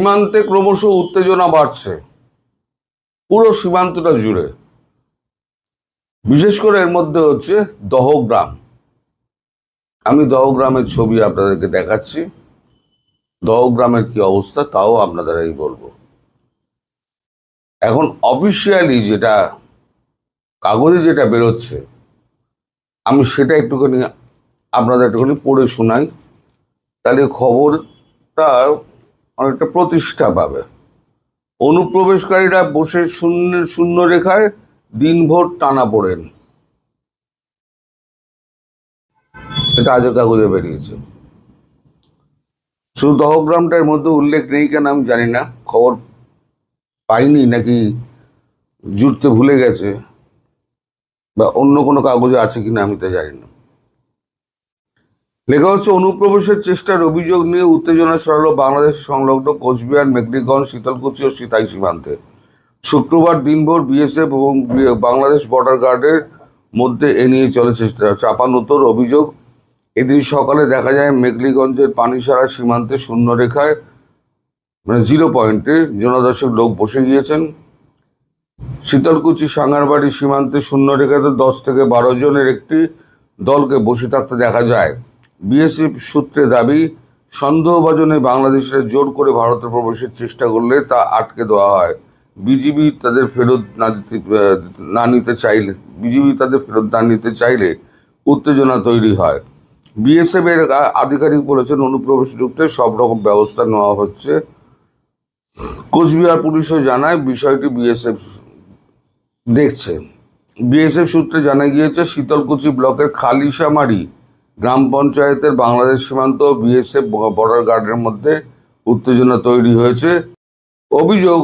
সীমান্তে ক্রমশ উত্তেজনা বাড়ছে পুরো সীমান্তটা জুড়ে। বিশেষ করে এর মধ্যে হচ্ছে দহগ্রাম। আমি দহগ্রামের ছবি আপনাদেরকে দেখাচ্ছি। দহগ্রামের কি অবস্থা তাও আপনাদেরই বলবো। এখন অফিসিয়ালি যেটা কাগজে যেটা বেরোচ্ছে আমি সেটা একটুখানি আপনাদের একটুখানি পড়ে শোনাই, তাহলে খবরটা অনেকটা প্রতিষ্ঠা পাবে। অনুপ্রবেশকারীরা বসে শূন্য রেখায় দিনভর টানা পড়েন, এটা আজও কাগজে বেরিয়েছে। শুধু দহগ্রামটার মধ্যে উল্লেখ নেই কেন আমি জানি না, খবর পাইনি নাকি জুড়তে ভুলে গেছে বা অন্য কোনো কাগজে আছে কিনা আমি তা জানি না। লেখা হচ্ছে, অনুপ্রবেশের চেষ্টার অভিযোগ নিয়ে উত্তেজনা ছড়ালো বাংলাদেশ সংলগ্ন কোচবিহার, মেঘরীগঞ্জ, শীতলকুচি ও সিতাই সীমান্তে। শুক্রবার দিনভর বিএসএফ এবং বাংলাদেশ বর্ডার গার্ডের মধ্যে এ নিয়ে চলেছে চাপানোতর অভিযোগ। এদিন সকালে দেখা যায় মেঘরীগঞ্জের পানিসারা সীমান্তে শূন্য রেখায় মানে 0 পয়েন্টে জনদশেক লোক বসে গিয়েছেন। শীতলকুচি সাঙ্গারবাড়ি সীমান্তে শূন্য রেখাতে 10 থেকে 12 জনের একটি দলকে বসে থাকতে দেখা যায়। বিএসএফ সূত্রে দাবি, সন্দেহভাজনে বাংলাদেশের জোর করে ভারতে প্রবেশের চেষ্টা করলে তা আটকে দেওয়া হয়। বিজিবি তাদের ফেরত না নিতে চাইলে উত্তেজনা তৈরি হয়। বিএসএফ এর আধিকারিক বলেছেন, অনুপ্রবেশ রুখতে সব রকম ব্যবস্থা নেওয়া হচ্ছে। কোচবিহার পুলিশও জানায় বিষয়টি বিএসএফ দেখছে। বিএসএফ সূত্রে জানা গিয়েছে, শীতলকুচি ব্লকের খালিশামারি গ্রাম পঞ্চায়েতের বাংলাদেশ সীমান্ত ও বিএসএফ বর্ডার গার্ডের মধ্যে উত্তেজনা তৈরি হয়েছে। অভিযোগ,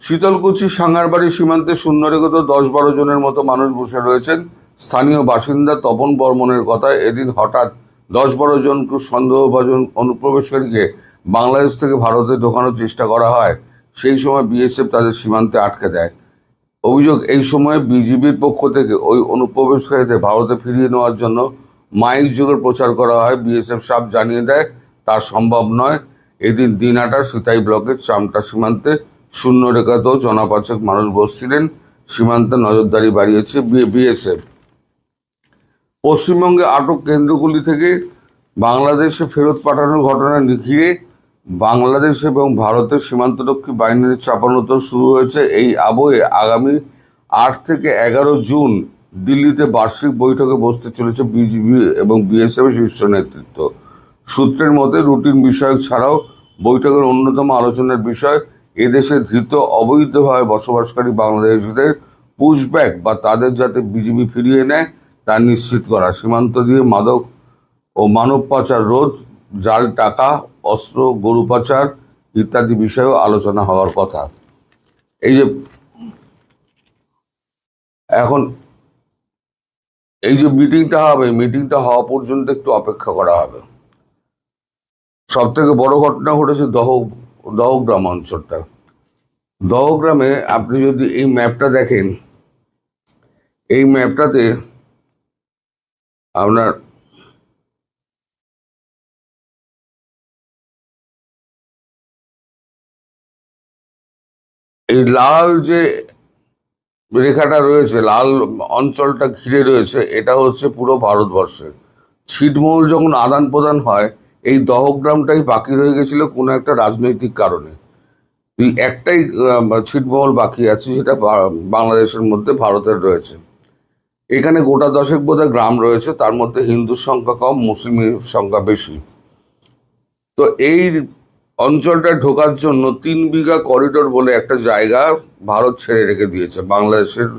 শীতলকুচি সাঙ্গারবাড়ি সীমান্তে শূন্য রেখাতে 10-12 জনের মতো মানুষ বসে রয়েছেন। স্থানীয় বাসিন্দা তপন বর্মনের কথায়, এদিন হঠাৎ 10-12 জন সন্দেহভাজন অনুপ্রবেশকারীকে বাংলাদেশ থেকে ভারতে ঢোকানোর চেষ্টা করা হয়। সেই সময় বিএসএফ তাদের সীমান্তে আটকে দেয়। অভিযোগ, এই সময় বিজিবির পক্ষ থেকে ওই অনুপ্রবেশকারীদের ভারতে ফিরিয়ে নেওয়ার জন্য মাইক যোগে প্রচার করা হয়। বিএসএফ সাফ জানিয়ে দেয় তা সম্ভব নয়। এদিন দিনহাটার সিতাই ব্লকের চামটা সীমান্তে শূন্য রেখাতেও জনপাঁচেক মানুষ বসছিলেন। সীমান্তে নজরদারি বাড়িয়েছে বিএসএফ। পশ্চিমবঙ্গে আটক কেন্দ্রগুলি থেকে বাংলাদেশে ফেরত পাঠানোর ঘটনা ঘিরে বাংলাদেশ এবং ভারতের সীমান্তরক্ষী বাহিনীর চাপানোতর শুরু হয়েছে। এই আবহে আগামী 8 থেকে 11 জুন দিল্লিতে বার্ষিক বৈঠকে বসতে চলেছে বিজিবি এবং বিএসএফ শীর্ষ নেতৃত্ব। সূত্রের মতে, রুটিন বিষয়ক ছাড়াও বৈঠকের অন্যতম আলোচনার বিষয় এদেশে ধৃত অবৈধভাবে বসবাসকারী বাংলাদেশিদের পুশব্যাক বা তাদের যাতে বিজিবি ফিরিয়ে নেয় তা নিশ্চিত করা, সীমান্ত দিয়ে মাদক ও মানব পাচার রোধ, জাল টাকা, অস্ত্র, গরু পাচার ইত্যাদি বিষয়েও আলোচনা হওয়ার কথা। এই যে এখন এই যে মিটিংটা হবে, মিটিংটা হওয়া পর্যন্ত একটু অপেক্ষা করা হবে। সব থেকে বড় ঘটনা ঘটেছে দহগ্রাম অঞ্চলটা। দহগ্রামে আপনি যদি এই ম্যাপটা দেখেন, এই ম্যাপটাতে আপনার এই লাল যে রেখাটা রয়েছে, লাল অঞ্চলটা ঘিরে রয়েছে, এটা হচ্ছে পুরো ভারতবর্ষের। ছিটমহল যখন আদান প্রদান হয়, এই দহগ্রামটাই বাকি রয়ে গেছিল কোনো একটা রাজনৈতিক কারণে। একটাই ছিটমহল বাকি আছে, সেটা বাংলাদেশের মধ্যে ভারতের রয়েছে। এখানে গোটা 10 বোধহয় গ্রাম রয়েছে, তার মধ্যে হিন্দুর সংখ্যা কম, মুসলিমের সংখ্যা বেশি। তো এই অঞ্চলটা ঢোকার জন্য 3 বিঘা করিডোর বলে একটা জায়গা ভারত ছেড়ে রেখে দিয়েছে বাংলাদেশের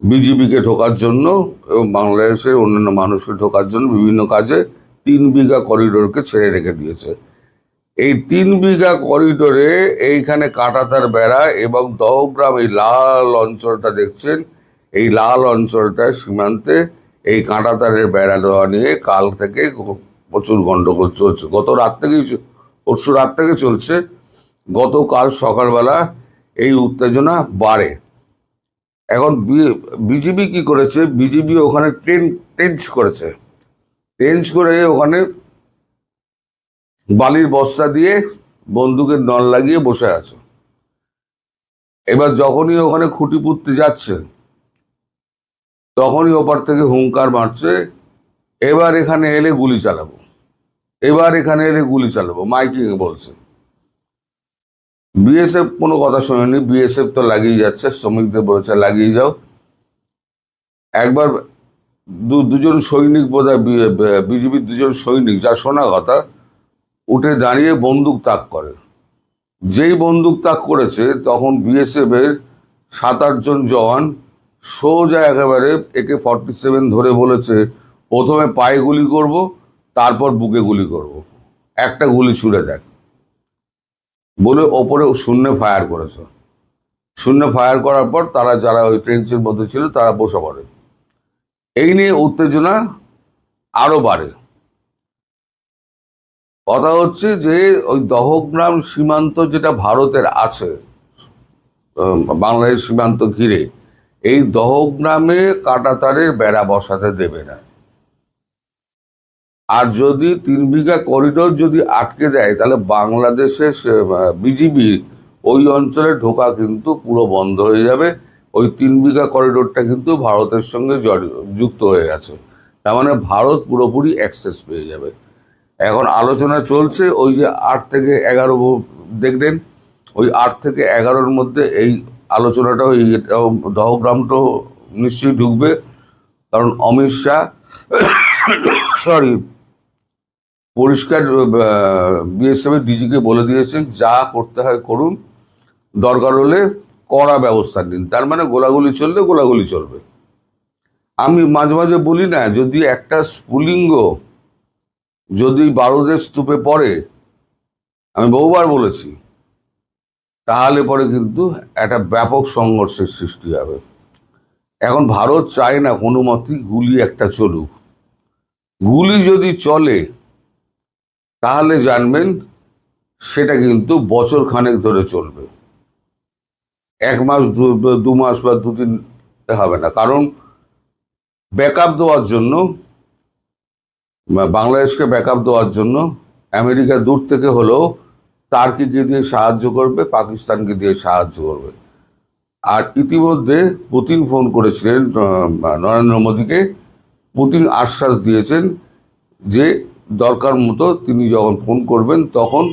বিজিবিকে ঢোকার জন্য এবং বাংলাদেশের অন্যান্য মানুষকে ঢোকার জন্য বিভিন্ন কাজে 3 বিঘা করিডোরকে ছেড়ে রেখে দিয়েছে। এই 3 বিঘা করিডোরে এইখানে কাঁটাতার বেড়া এবং দহগ্রাম, এই লাল অঞ্চলটা দেখছেন, এই লাল অঞ্চলটা সীমান্তে এই কাঁটাতারের বেড়া দেওয়া নিয়ে কাল থেকে প্রচুর গন্ডগোল চলছে। পরশু রাত থেকে চলছে। গতকাল সকালবেলা এই উত্তেজনা বাড়ে। এখন বিজিবি কি করেছে, বিজিবি ওখানে ট্রেঞ্চ করে ওখানে বালির বস্তা দিয়ে বন্দুকের নল লাগিয়ে বসে আছে। এবার যখনই ওখানে খুঁটি পুঁততে যাচ্ছে তখনই ওপার থেকে হুঙ্কার মারছে, এবার এখানে এলে গুলি চালাবো, এবার এখানে এলে গুলি চালাবো, মাইকিং এ বলছে। বিএসএফ কোনো কথা শোনেনি, বিএসএফ তো লাগিয়ে যাচ্ছে, শ্রমিকদের বলেছে লাগিয়ে যাও। একবার দুজন সৈনিক বোধহয় বিজেপির দুজন সৈনিক, যা শোনা কথা, উঠে দাঁড়িয়ে বন্দুক তাক করে। যেই বন্দুক তাক করেছে তখন বিএসএফ এর 7-8 জন জওয়ান সোজা একেবারে AK-47 ধরে বলেছে, প্রথমে পায়ে গুলি করব, তারপর বুকে গুলি করব, একটা গুলি ছুড়ে দেখ বলে ওপরে শূন্যে ফায়ার করেছে। শূন্যে ফায়ার করার পর তারা, যারা ওই ট্রেঞ্চের মধ্যে ছিল, তারা বসে পড়ে। এই নিয়ে উত্তেজনা আরো বাড়ে। কথা হচ্ছে যে ওই দহগ্রাম সীমান্ত যেটা ভারতের আছে, বাংলাদেশ সীমান্ত ঘিরে, এই দহগ্রামে কাঁটাতারের বেড়া বসাতে দেবে না। আর যদি 3 বিঘা করিডোর যদি আটকে দেয়, তাহলে বাংলাদেশের বিজিবির ওই অঞ্চলে ঢোকা কিন্তু পুরো বন্ধ হয়ে যাবে। ওই 3 বিঘা করিডোরটা কিন্তু ভারতের সঙ্গে যুক্ত হয়ে গেছে, তার মানে ভারত পুরোপুরি অ্যাক্সেস পেয়ে যাবে। এখন আলোচনা চলছে, ওই যে 8 থেকে 11 দেখলেন, ওই 8 থেকে 11-র মধ্যে এই আলোচনাটা, ওই দহগ্রামটাও নিশ্চয়ই ঢুকবে। কারণ অমিত শাহ পরিষ্কার বিএসএফ এর ডিজিকে বলে দিয়েছেন, যা করতে হয় করুন, দরকার হলে কড়া ব্যবস্থা নিন। তার মানে গোলাগুলি চললে গোলাগুলি চলবে। আমি মাঝে মাঝে বলি না, যদি একটা স্ফুলিঙ্গ যদি বারুদের স্তূপে পড়ে, আমি বহুবার বলেছি, তাহলে পরে কিন্তু একটা ব্যাপক সংঘর্ষের সৃষ্টি হবে। এখন ভারত চায় না কোনো মতেই গুলি একটা চলুক। গুলি যদি চলে তাহলে জানবেন সেটা কিন্তু বছর খানেক ধরে চলবে, 1 মাস 2 মাস বা 2 দিন হবে না। কারণ ব্যাকআপ দেওয়ার জন্য, বাংলাদেশকে ব্যাকআপ দেওয়ার জন্য আমেরিকা দূর থেকে হলেও টার্কিকে দিয়ে সাহায্য করবে, পাকিস্তানকে দিয়ে সাহায্য করবে। আর ইতিমধ্যে পুতিন ফোন করেছিলেন নরেন্দ্র মোদীকে। পুতিন আশ্বাস দিয়েছেন যে দরকার মতো তিনি যখন ফোন করবেন তখন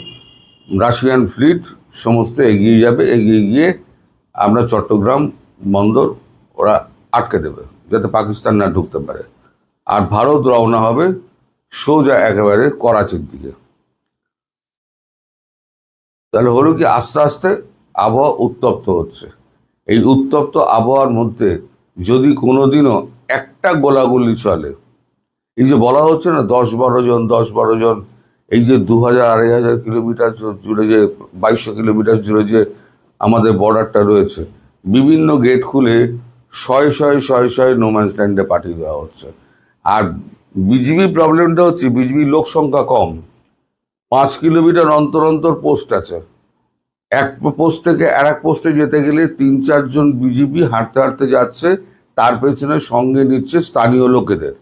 রাশিয়ান ফ্লিট সমস্ত এগিয়ে যাবে, এগিয়ে গিয়ে আমরা চট্টগ্রাম বন্দর ওরা আটকে দেবে, যাতে পাকিস্তান না ঢুকতে পারে। আর ভারত রওনা হবে সোজা একেবারে করাচির দিকে। তাহলে হলো কি, আস্তে আস্তে আবহাওয়া উত্তপ্ত হচ্ছে। এই উত্তপ্ত আবহাওয়ার মধ্যে যদি কোনোদিনও একটা গোলাগুলি চলে, এই যে বলা হচ্ছে না 10-12 জন 10-12 জন, এই যে 2000-2500 কিলোমিটার জুড়ে, যে 2200 কিলোমিটার জুড়ে যে আমাদের বর্ডারটা রয়েছে, বিভিন্ন গেট খুলে শয়ে নোম্যান্স ল্যান্ডে পাঠিয়ে দেওয়া হচ্ছে। আর বিজিবি প্রবলেমটা হচ্ছে, বিজিবি লোক সংখ্যা কম, 5 কিলোমিটার অন্তর অন্তর পোস্ট আছে। এক পোস্ট থেকে আর এক পোস্টে যেতে গেলে 3-4 জন বিজিবি হাঁটতে হাঁটতে যাচ্ছে, তার পেছনে সঙ্গে নিচ্ছে স্থানীয় লোকেদের,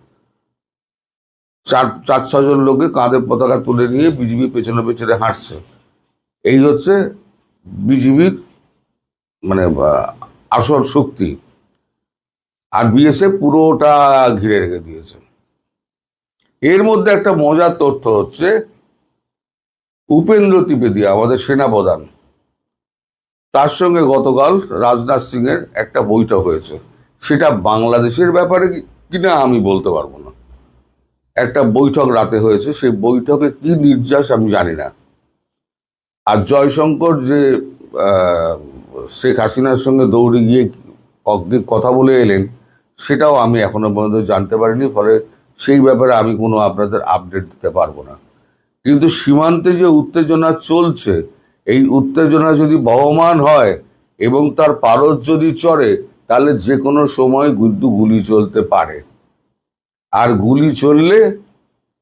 4-6 জন লোকে কাঁধে পতাকা তুলে নিয়ে বিজিবি পেছনে পেছনে হাঁটছে। এই হচ্ছে বিজিবির মানে আসল শক্তি। আর বিএসএফ পুরোটা ঘিরে রেখে দিয়েছে। এর মধ্যে একটা মজার তথ্য হচ্ছে, উপেন্দ্র ত্রিবেদী আমাদের সেনাপ্রধান, তার সঙ্গে গতকাল রাজনাথ সিং এর একটা বৈঠক হয়েছে। সেটা বাংলাদেশের ব্যাপারে কিনা আমি বলতে পারবো না। একটা বৈঠক রাতে হয়েছে, সেই বৈঠকে কি নির্যাস আমি জানি না। আর জয়শঙ্কর যে শেখ হাসিনার সঙ্গে দৌড়ে গিয়ে কথা বলে এলেন, সেটাও আমি এখনো পর্যন্ত জানতে পারিনি। ফলে সেই ব্যাপারে আমি কোনো আপনাদের আপডেট দিতে পারবো না। কিন্তু সীমান্তে যে উত্তেজনা চলছে, এই উত্তেজনা যদি বহমান হয় এবং তার পারদ যদি চড়ে, তাহলে যে কোনো সময় কিন্তু গুলি চলতে পারে। আর গুলি চললে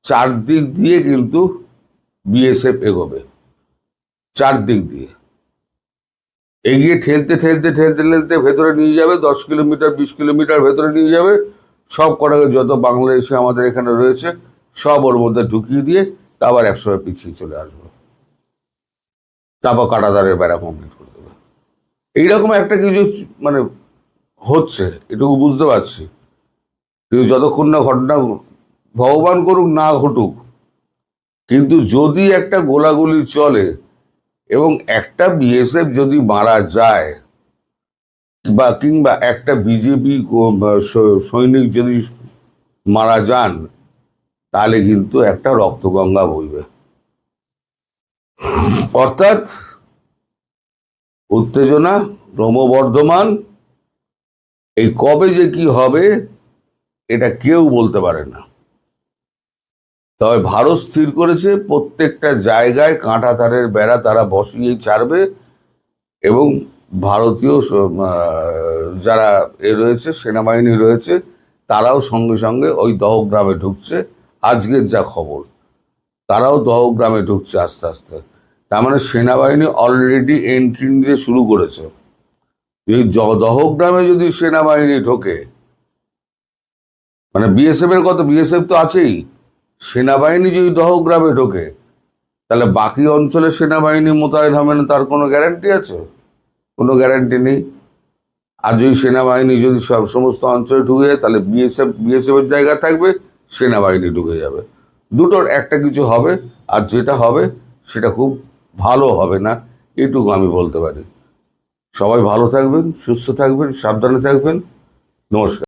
চারদিক দিয়ে কিন্তু বিএসএফ এগোবে, চারদিক দিয়ে এগিয়ে ঠেলতে ঠেলতে ঠেলতে ঠেলতে ভেতরে নিয়ে যাবে, 10 কিলোমিটার 20 কিলোমিটার ভেতরে নিয়ে যাবে। সব কটাকে যত বাংলাদেশে আমাদের এখানে রয়েছে সব ওর মধ্যে ঢুকিয়ে দিয়ে আবার একসময় পিছিয়ে চলে আসবে। তারপর কাঁটাতারের বেড়া কমপ্লিট করে দেবে। এইরকম একটা কিছু মানে হচ্ছে, এটুকু বুঝতে পারছি। কিন্তু যতক্ষণ না ঘটনা, ভগবান করুক না ঘটুক, কিন্তু যদি একটা গোলাগুলি চলে এবং একটা বিএসএফ যদি মারা যায় বা কিংবা একটা বিজেপি সৈনিক যদি মারা যান, তাহলে কিন্তু একটা রক্তগঙ্গা বইবে। অর্থাৎ উত্তেজনা ক্রমবর্ধমান। এই কবে যে কি হবে এটা কেউ বলতে পারে না। তবে ভারত স্থির করেছে প্রত্যেকটা জায়গায় কাঁটাতারের বেড়া তারা বসিয়েই ছাড়বে, এবং ভারতীয় যারা রয়েছে, সেনাবাহিনী রয়েছে, তারাও সঙ্গে সঙ্গে ওই দহগ্রামে ঢুকছে। আজকের যা খবর, তারাও দহগ্রামে ঢুকছে আস্তে আস্তে। তার মানে সেনাবাহিনী অলরেডি এন্ট্রি নিতে শুরু করেছে। এই দহগ্রামে যদি সেনাবাহিনী ঢোকে, মানে বিএসএফ এর কথা, বিএসএফ তো আছেই, সেনাবাহিনী যদি দহগ্রামে ঢোকে, তাহলে বাকি অঞ্চলে সেনাবাহিনী মোতায়েন হবে না, তার কোনো গ্যারান্টি আছে? কোনো গ্যারান্টি নেই। আর যদি সেনাবাহিনী যদি সমস্ত অঞ্চলে ঢুকে যায়, তাহলে বিএসএফ এর জায়গা থাকবে, সেনাবাহিনী ঢুকে যাবে। দুটোর একটা কিছু হবে, আর যেটা হবে সেটা খুব ভালো হবে না, এটুকু আমি বলতে পারি। সবাই ভালো থাকবেন, সুস্থ থাকবেন, সাবধানে থাকবেন। নমস্কার।